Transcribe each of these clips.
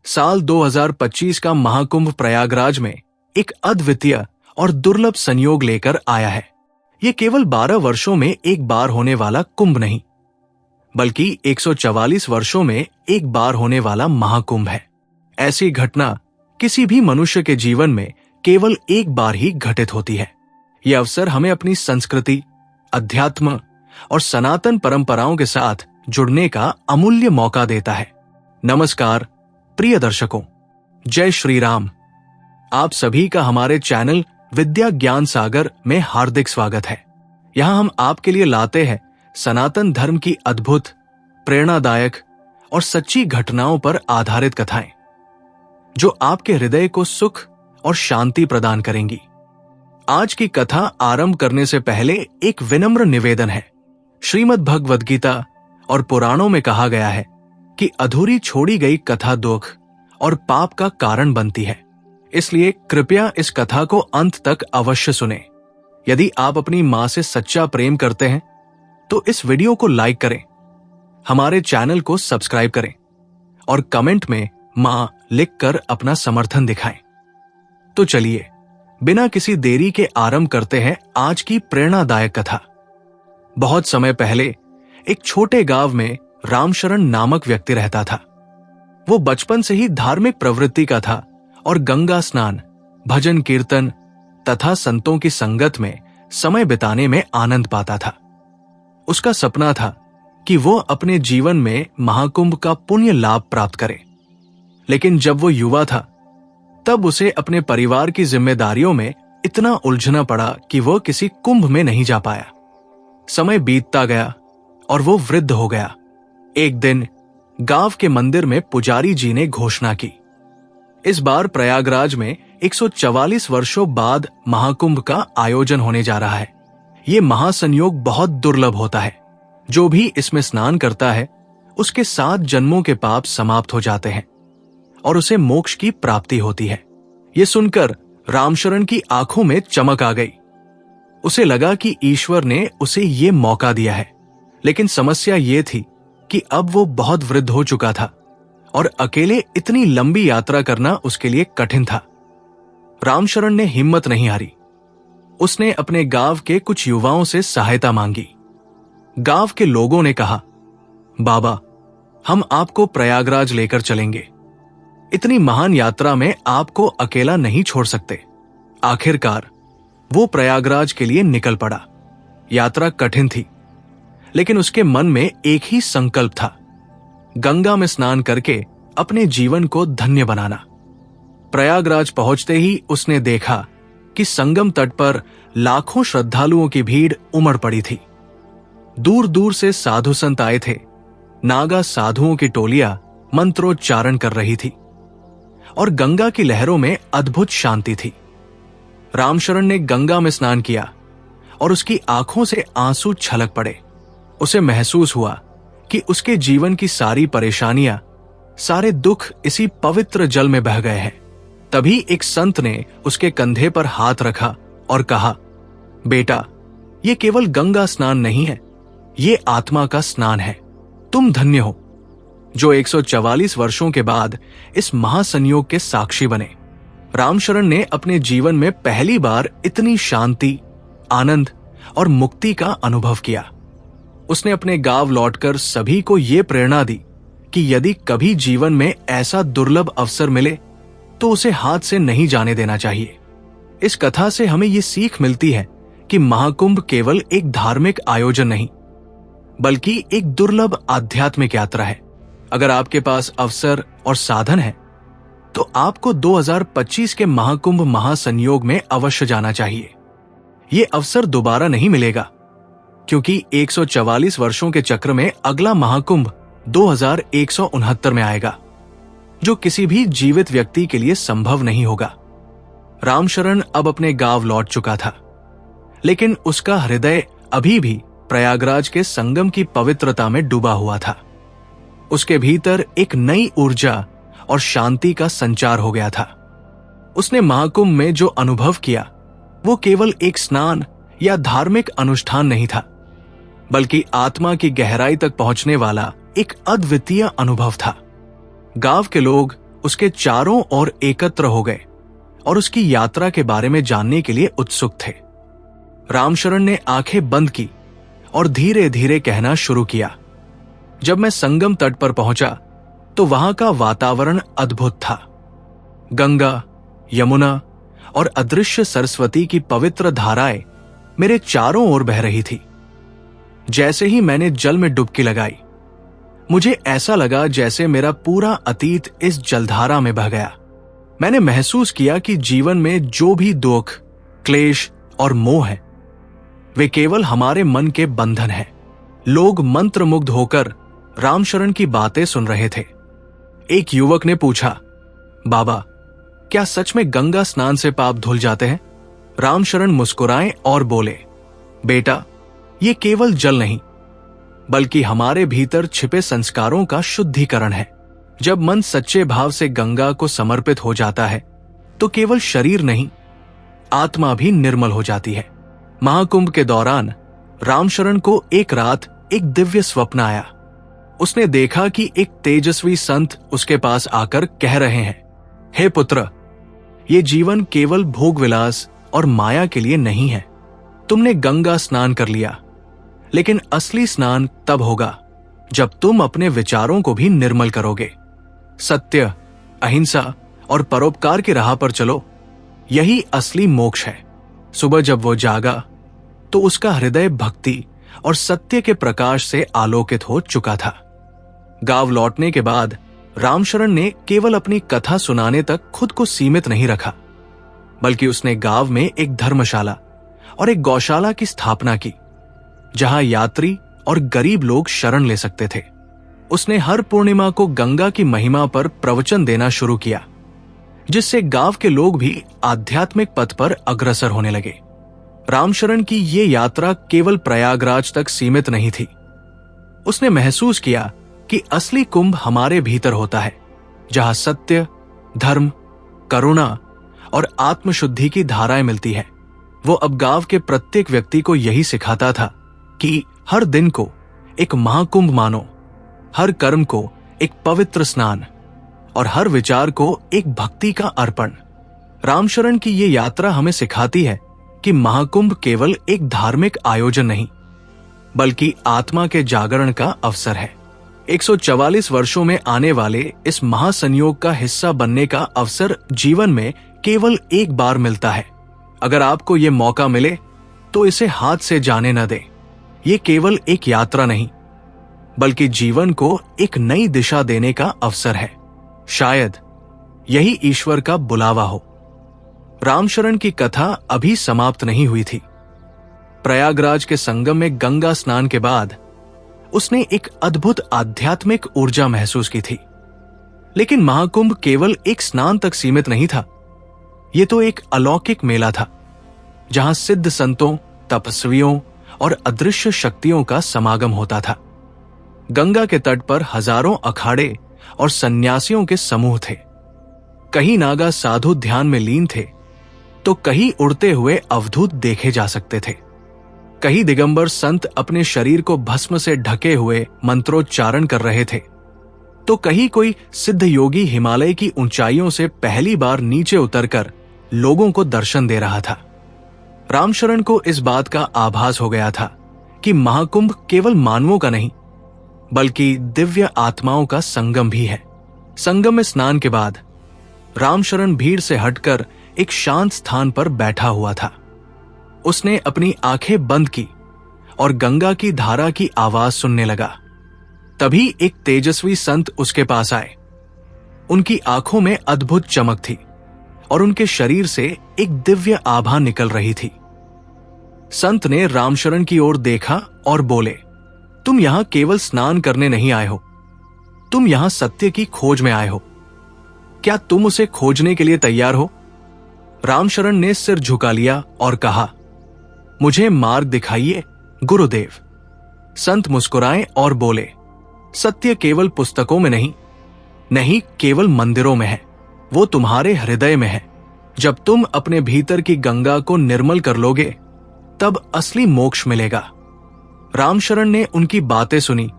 साल 2025 का महाकुंभ प्रयागराज में एक अद्वितीय और दुर्लभ संयोग लेकर आया है। ये केवल 12 वर्षों में एक बार होने वाला कुंभ नहीं, बल्कि 144 वर्षों में एक बार होने वाला महाकुंभ है। ऐसी घटना किसी भी मनुष्य के जीवन में केवल एक बार ही घटित होती है। यह अवसर हमें अपनी संस्कृति, अध्यात्म और सनातन परंपराओं के साथ जुड़ने का अमूल्य मौका देता है। नमस्कार प्रिय दर्शकों, जय श्री राम। आप सभी का हमारे चैनल विद्या ज्ञान सागर में हार्दिक स्वागत है। यहां हम आपके लिए लाते हैं सनातन धर्म की अद्भुत, प्रेरणादायक और सच्ची घटनाओं पर आधारित कथाएं, जो आपके हृदय को सुख और शांति प्रदान करेंगी। आज की कथा आरंभ करने से पहले एक विनम्र निवेदन है। श्रीमद् भगवद गीता और पुराणों में कहा गया है कि अधूरी छोड़ी गई कथा दुख और पाप का कारण बनती है। इसलिए कृपया इस कथा को अंत तक अवश्य सुनें। यदि आप अपनी मां से सच्चा प्रेम करते हैं तो इस वीडियो को लाइक करें, हमारे चैनल को सब्सक्राइब करें और कमेंट में मां लिखकर अपना समर्थन दिखाएं। तो चलिए बिना किसी देरी के आरंभ करते हैं आज की प्रेरणादायक कथा। बहुत समय पहले एक छोटे गांव में रामशरण नामक व्यक्ति रहता था। वो बचपन से ही धार्मिक प्रवृत्ति का था और गंगा स्नान, भजन कीर्तन तथा संतों की संगत में समय बिताने में आनंद पाता था। उसका सपना था कि वो अपने जीवन में महाकुंभ का पुण्य लाभ प्राप्त करे। लेकिन जब वो युवा था तब उसे अपने परिवार की जिम्मेदारियों में इतना उलझना पड़ा कि वो किसी कुंभ में नहीं जा पाया। समय बीतता गया और वो वृद्ध हो गया। एक दिन गांव के मंदिर में पुजारी जी ने घोषणा की, इस बार प्रयागराज में 144 वर्षों बाद महाकुंभ का आयोजन होने जा रहा है। ये महासंयोग बहुत दुर्लभ होता है। जो भी इसमें स्नान करता है उसके 7 जन्मों के पाप समाप्त हो जाते हैं और उसे मोक्ष की प्राप्ति होती है। ये सुनकर रामशरण की आंखों में चमक आ गई। उसे लगा कि ईश्वर ने उसे ये मौका दिया है। लेकिन समस्या ये थी कि अब वो बहुत वृद्ध हो चुका था और अकेले इतनी लंबी यात्रा करना उसके लिए कठिन था। रामशरण ने हिम्मत नहीं हारी। उसने अपने गांव के कुछ युवाओं से सहायता मांगी। गांव के लोगों ने कहा, बाबा, हम आपको प्रयागराज लेकर चलेंगे। इतनी महान यात्रा में आपको अकेला नहीं छोड़ सकते। आखिरकार वो प्रयागराज के लिए निकल पड़ा। यात्रा कठिन थी, लेकिन उसके मन में एक ही संकल्प था, गंगा में स्नान करके अपने जीवन को धन्य बनाना। प्रयागराज पहुंचते ही उसने देखा कि संगम तट पर लाखों श्रद्धालुओं की भीड़ उमड़ पड़ी थी। दूर दूर से साधु संत आए थे। नागा साधुओं की टोलियां मंत्रोच्चारण कर रही थी और गंगा की लहरों में अद्भुत शांति थी। रामशरण ने गंगा में स्नान किया और उसकी आंखों से आंसू छलक पड़े। उसे महसूस हुआ कि उसके जीवन की सारी परेशानियां, सारे दुख इसी पवित्र जल में बह गए हैं। तभी एक संत ने उसके कंधे पर हाथ रखा और कहा, बेटा, ये केवल गंगा स्नान नहीं है, ये आत्मा का स्नान है। तुम धन्य हो जो 144 वर्षों के बाद इस महासंयोग के साक्षी बने। रामशरण ने अपने जीवन में पहली बार इतनी शांति, आनंद और मुक्ति का अनुभव किया। उसने अपने गांव लौटकर सभी को यह प्रेरणा दी कि यदि कभी जीवन में ऐसा दुर्लभ अवसर मिले तो उसे हाथ से नहीं जाने देना चाहिए। इस कथा से हमें ये सीख मिलती है कि महाकुंभ केवल एक धार्मिक आयोजन नहीं, बल्कि एक दुर्लभ आध्यात्मिक यात्रा है। अगर आपके पास अवसर और साधन है तो आपको 2025 के महाकुंभ महासंयोग में अवश्य जाना चाहिए। ये अवसर दोबारा नहीं मिलेगा, क्योंकि 144 वर्षों के चक्र में अगला महाकुंभ 2169 में आएगा, जो किसी भी जीवित व्यक्ति के लिए संभव नहीं होगा। रामशरण अब अपने गांव लौट चुका था, लेकिन उसका हृदय अभी भी प्रयागराज के संगम की पवित्रता में डूबा हुआ था। उसके भीतर एक नई ऊर्जा और शांति का संचार हो गया था। उसने महाकुंभ में जो अनुभव किया वो केवल एक स्नान या धार्मिक अनुष्ठान नहीं था, बल्कि आत्मा की गहराई तक पहुंचने वाला एक अद्वितीय अनुभव था। गांव के लोग उसके चारों ओर एकत्र हो गए और उसकी यात्रा के बारे में जानने के लिए उत्सुक थे। रामशरण ने आंखें बंद की और धीरे धीरे कहना शुरू किया। जब मैं संगम तट पर पहुंचा तो वहां का वातावरण अद्भुत था। गंगा, यमुना और अदृश्य सरस्वती की पवित्र धाराएं मेरे चारों ओर बह रही थी। जैसे ही मैंने जल में डुबकी लगाई, मुझे ऐसा लगा जैसे मेरा पूरा अतीत इस जलधारा में बह गया। मैंने महसूस किया कि जीवन में जो भी दुख, क्लेश और मोह है, वे केवल हमारे मन के बंधन हैं। लोग मंत्रमुग्ध होकर रामशरण की बातें सुन रहे थे। एक युवक ने पूछा, बाबा, क्या सच में गंगा स्नान से पाप धुल जाते हैं? रामशरण मुस्कुराए और बोले, बेटा, ये केवल जल नहीं, बल्कि हमारे भीतर छिपे संस्कारों का शुद्धिकरण है। जब मन सच्चे भाव से गंगा को समर्पित हो जाता है तो केवल शरीर नहीं, आत्मा भी निर्मल हो जाती है। महाकुंभ के दौरान रामशरण को एक रात एक दिव्य स्वप्न आया। उसने देखा कि एक तेजस्वी संत उसके पास आकर कह रहे हैं, हे पुत्र, ये जीवन केवल भोग विलास और माया के लिए नहीं है। तुमने गंगा स्नान कर लिया, लेकिन असली स्नान तब होगा जब तुम अपने विचारों को भी निर्मल करोगे। सत्य, अहिंसा और परोपकार की राह पर चलो, यही असली मोक्ष है। सुबह जब वो जागा तो उसका हृदय भक्ति और सत्य के प्रकाश से आलोकित हो चुका था। गांव लौटने के बाद रामशरण ने केवल अपनी कथा सुनाने तक खुद को सीमित नहीं रखा, बल्कि उसने गांव में एक धर्मशाला और एक गौशाला की स्थापना की, जहां यात्री और गरीब लोग शरण ले सकते थे। उसने हर पूर्णिमा को गंगा की महिमा पर प्रवचन देना शुरू किया, जिससे गांव के लोग भी आध्यात्मिक पथ पर अग्रसर होने लगे। रामशरण की ये यात्रा केवल प्रयागराज तक सीमित नहीं थी। उसने महसूस किया कि असली कुंभ हमारे भीतर होता है, जहां सत्य, धर्म, करुणा और आत्मशुद्धि की धाराएं मिलती है। वो अब गांव के प्रत्येक व्यक्ति को यही सिखाता था कि हर दिन को एक महाकुंभ मानो, हर कर्म को एक पवित्र स्नान और हर विचार को एक भक्ति का अर्पण। रामशरण की ये यात्रा हमें सिखाती है कि महाकुंभ केवल एक धार्मिक आयोजन नहीं, बल्कि आत्मा के जागरण का अवसर है। 144 वर्षों में आने वाले इस महासंयोग का हिस्सा बनने का अवसर जीवन में केवल एक बार मिलता है। अगर आपको ये मौका मिले तो इसे हाथ से जाने न दें। ये केवल एक यात्रा नहीं, बल्कि जीवन को एक नई दिशा देने का अवसर है। शायद यही ईश्वर का बुलावा हो। रामशरण की कथा अभी समाप्त नहीं हुई थी। प्रयागराज के संगम में गंगा स्नान के बाद उसने एक अद्भुत आध्यात्मिक ऊर्जा महसूस की थी। लेकिन महाकुंभ केवल एक स्नान तक सीमित नहीं था। यह तो एक अलौकिक मेला था, जहां सिद्ध संतों, तपस्वियों और अदृश्य शक्तियों का समागम होता था। गंगा के तट पर हजारों अखाड़े और सन्यासियों के समूह थे। कहीं नागा साधु ध्यान में लीन थे, तो कहीं उड़ते हुए अवधूत देखे जा सकते थे। कहीं दिगंबर संत अपने शरीर को भस्म से ढके हुए मंत्रोच्चारण कर रहे थे, तो कहीं कोई सिद्ध योगी हिमालय की ऊंचाइयों से पहली बार नीचे उतरकर लोगों को दर्शन दे रहा था। रामशरण को इस बात का आभास हो गया था कि महाकुंभ केवल मानवों का नहीं, बल्कि दिव्य आत्माओं का संगम भी है। संगम में स्नान के बाद रामशरण भीड़ से हटकर एक शांत स्थान पर बैठा हुआ था। उसने अपनी आंखें बंद की और गंगा की धारा की आवाज सुनने लगा। तभी एक तेजस्वी संत उसके पास आए। उनकी आंखों में अद्भुत चमक थी और उनके शरीर से एक दिव्य आभा निकल रही थी। संत ने रामशरण की ओर देखा और बोले, तुम यहां केवल स्नान करने नहीं आए हो, तुम यहां सत्य की खोज में आए हो। क्या तुम उसे खोजने के लिए तैयार हो? रामशरण ने सिर झुका लिया और कहा, मुझे मार्ग दिखाइए गुरुदेव। संत मुस्कुराए और बोले, सत्य केवल पुस्तकों में नहीं केवल मंदिरों में है, वो तुम्हारे हृदय में है। जब तुम अपने भीतर की गंगा को निर्मल कर लोगे, तब असली मोक्ष मिलेगा। रामशरण ने उनकी बातें सुनी,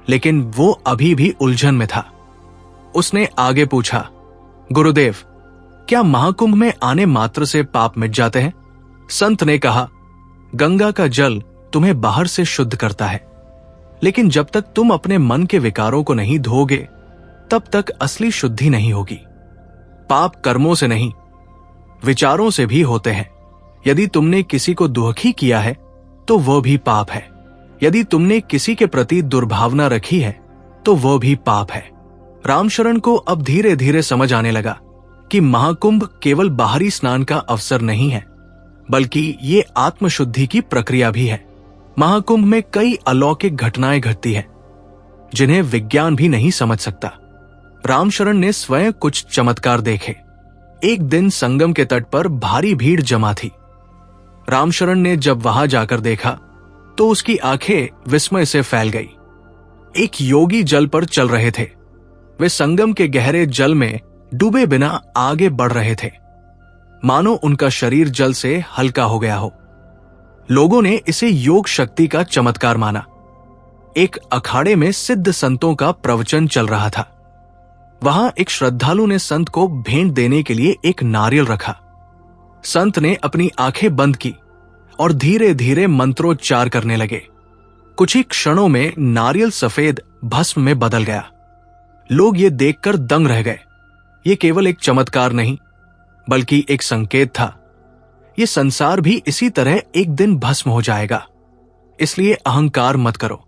लेकिन वो अभी भी उलझन में था। उसने आगे पूछा, गुरुदेव, क्या महाकुंभ में आने मात्र से पाप मिट जाते हैं? संत ने कहा, गंगा का जल तुम्हें बाहर से शुद्ध करता है, लेकिन जब तक तुम अपने मन के विकारों को नहीं धोगे तब तक असली शुद्धि नहीं होगी। पाप कर्मों से नहीं, विचारों से भी होते हैं। यदि तुमने किसी को दुखी किया है तो वह भी पाप है। यदि तुमने किसी के प्रति दुर्भावना रखी है तो वह भी पाप है। रामशरण को अब धीरे धीरे समझ आने लगा कि महाकुंभ केवल बाहरी स्नान का अवसर नहीं है, बल्कि ये आत्मशुद्धि की प्रक्रिया भी है। महाकुंभ में कई अलौकिक घटनाएं घटती हैं, जिन्हें विज्ञान भी नहीं समझ सकता। रामशरण ने स्वयं कुछ चमत्कार देखे। एक दिन संगम के तट पर भारी भीड़ जमा थी। रामशरण ने जब वहां जाकर देखा तो उसकी आंखें विस्मय से फैल गई। एक योगी जल पर चल रहे थे। वे संगम के गहरे जल में डूबे बिना आगे बढ़ रहे थे, मानो उनका शरीर जल से हल्का हो गया हो। लोगों ने इसे योग शक्ति का चमत्कार माना। एक अखाड़े में सिद्ध संतों का प्रवचन चल रहा था। वहां एक श्रद्धालु ने संत को भेंट देने के लिए एक नारियल रखा। संत ने अपनी आंखें बंद की और धीरे धीरे मंत्रोच्चार करने लगे। कुछ ही क्षणों में नारियल सफेद भस्म में बदल गया। लोग ये देखकर दंग रह गए। ये केवल एक चमत्कार नहीं, बल्कि एक संकेत था। ये संसार भी इसी तरह एक दिन भस्म हो जाएगा, इसलिए अहंकार मत करो।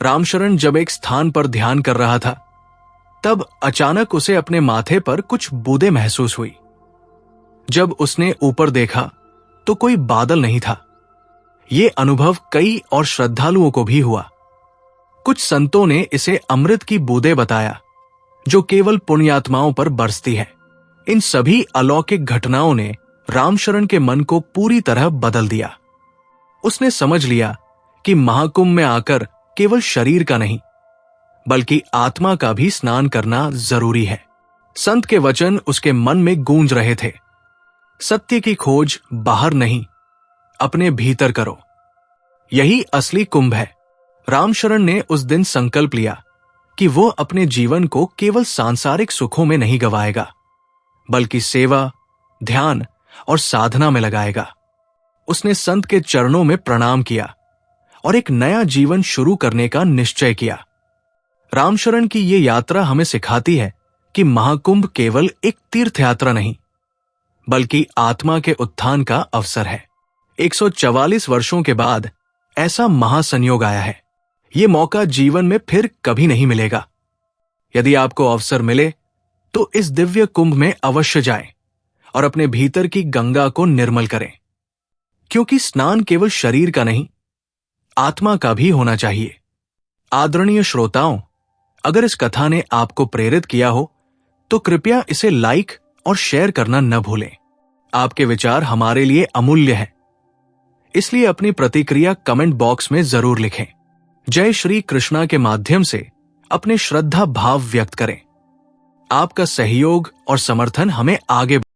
रामशरण जब एक स्थान पर ध्यान कर रहा था, तब अचानक उसे अपने माथे पर कुछ बूंदें महसूस हुई। जब उसने ऊपर देखा तो कोई बादल नहीं था। ये अनुभव कई और श्रद्धालुओं को भी हुआ। कुछ संतों ने इसे अमृत की बूंदें बताया, जो केवल पुण्यात्माओं पर बरसती है। इन सभी अलौकिक घटनाओं ने रामशरण के मन को पूरी तरह बदल दिया। उसने समझ लिया कि महाकुंभ में आकर केवल शरीर का नहीं, बल्कि आत्मा का भी स्नान करना जरूरी है। संत के वचन उसके मन में गूंज रहे थे। सत्य की खोज बाहर नहीं, अपने भीतर करो। यही असली कुंभ है। रामशरण ने उस दिन संकल्प लिया कि वो अपने जीवन को केवल सांसारिक सुखों में नहीं गवाएगा, बल्कि सेवा, ध्यान और साधना में लगाएगा। उसने संत के चरणों में प्रणाम किया और एक नया जीवन शुरू करने का निश्चय किया। रामशरण की ये यात्रा हमें सिखाती है कि महाकुंभ केवल एक तीर्थ यात्रा नहीं, बल्कि आत्मा के उत्थान का अवसर है। 144 वर्षों के बाद ऐसा महासंयोग आया है। ये मौका जीवन में फिर कभी नहीं मिलेगा। यदि आपको अवसर मिले तो इस दिव्य कुंभ में अवश्य जाएं और अपने भीतर की गंगा को निर्मल करें, क्योंकि स्नान केवल शरीर का नहीं, आत्मा का भी होना चाहिए। आदरणीय श्रोताओं, अगर इस कथा ने आपको प्रेरित किया हो तो कृपया इसे लाइक और शेयर करना न भूलें। आपके विचार हमारे लिए अमूल्य हैं, इसलिए अपनी प्रतिक्रिया कमेंट बॉक्स में जरूर लिखें। जय श्री कृष्णा के माध्यम से अपने श्रद्धा भाव व्यक्त करें। आपका सहयोग और समर्थन हमें आगे